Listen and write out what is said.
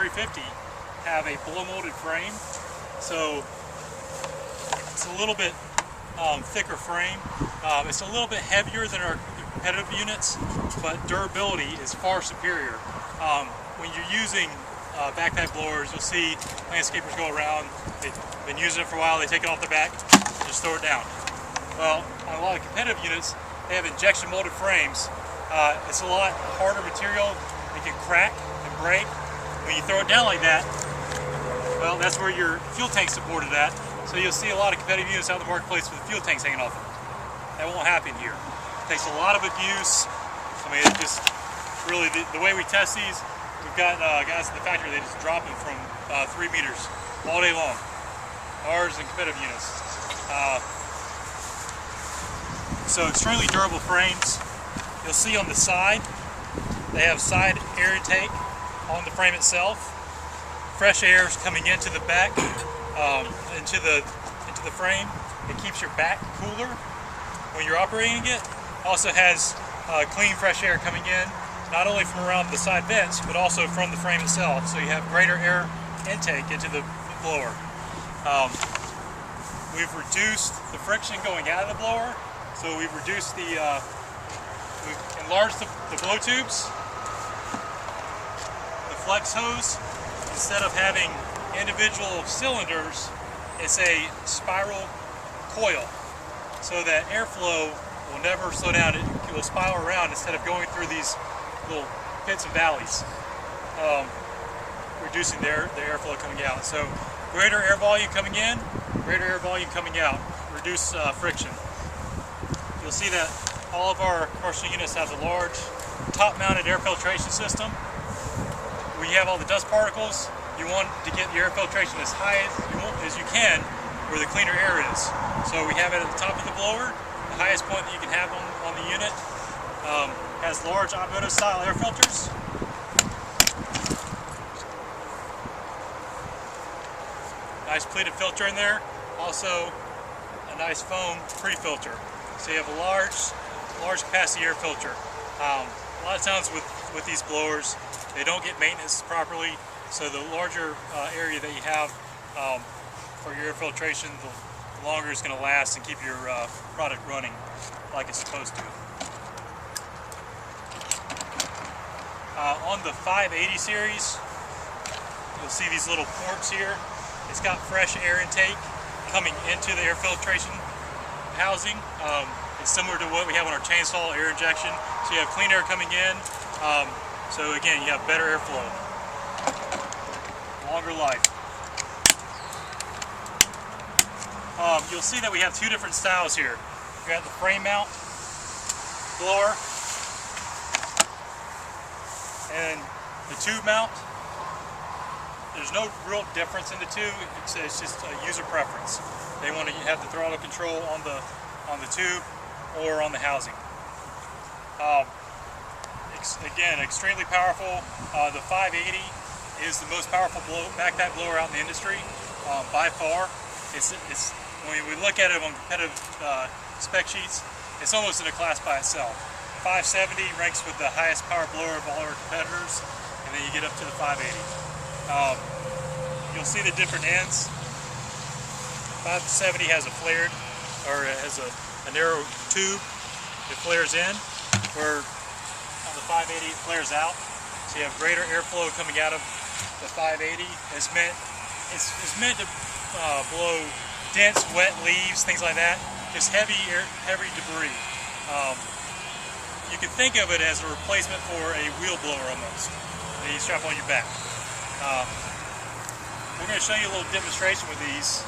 350 have a blow molded frame, so it's a little bit thicker frame. It's a little bit heavier than our competitive units, but durability is far superior. When you're using backpack blowers, you'll see landscapers go around, they've been using it for a while, they take it off the back, just throw it down. Well, on a lot of competitive units, they have injection molded frames. It's a lot harder material, it can crack and break. When you throw it down like that, well, that's where your fuel tank's supported at. So you'll see a lot of competitive units out in the marketplace with the fuel tanks hanging off of them. That won't happen here. It takes a lot of abuse. I mean, it just really, the way we test these, we've got guys at the factory, they just drop them from 3 meters all day long. Ours and competitive units. So extremely durable frames. You'll see on the side, they have side air intake on the frame itself. Fresh air is coming into the back, into the frame. It keeps your back cooler when you're operating it. Also has clean, fresh air coming in, not only from around the side vents, but also from the frame itself. So you have greater air intake into the blower. We've reduced the friction going out of the blower. So we've reduced we've enlarged the blow tubes. The flex hose, instead of having individual cylinders, it's a spiral coil. So that airflow will never slow down. It will spiral around instead of going through these little pits and valleys, reducing the airflow coming out. So greater air volume coming in, greater air volume coming out, reduce friction. You'll see that all of our commercial units have a large top-mounted air filtration system. When you have all the dust particles, you want to get your air filtration as high as you can where the cleaner air is. So we have it at the top of the blower, the highest point that you can have on the unit. Has large automotive-style air filters. Nice pleated filter in there. Also a nice foam pre-filter. So you have a large capacity air filter. A lot of times with these blowers, they don't get maintenance properly. So the larger area that you have for your air filtration, the longer it's going to last and keep your product running like it's supposed to. On the 580 series, you'll see these little ports here. It's got fresh air intake coming into the air filtration housing. It's similar to what we have on our chainsaw air injection. So you have clean air coming in. So again, you have better airflow, longer life. You'll see that we have two different styles here. We got the frame mount blower and the tube mount. There's no real difference in the two. It's just a user preference. They want to have the throttle control on the tube or on the housing. Again, extremely powerful. The 580 is the most powerful backpack blower out in the industry by far. It's when we look at it on competitive spec sheets, it's almost in a class by itself. 570 ranks with the highest power blower of all our competitors, and then you get up to the 580. You'll see the different ends. 570 has a flared, or has a narrow tube that flares in, where on the 580 it flares out. So you have greater airflow coming out of the 580. It's meant to blow dense, wet leaves, things like that. Just heavy debris. You can think of it as a replacement for a wheel blower almost that you strap on your back. We're going to show you a little demonstration with these.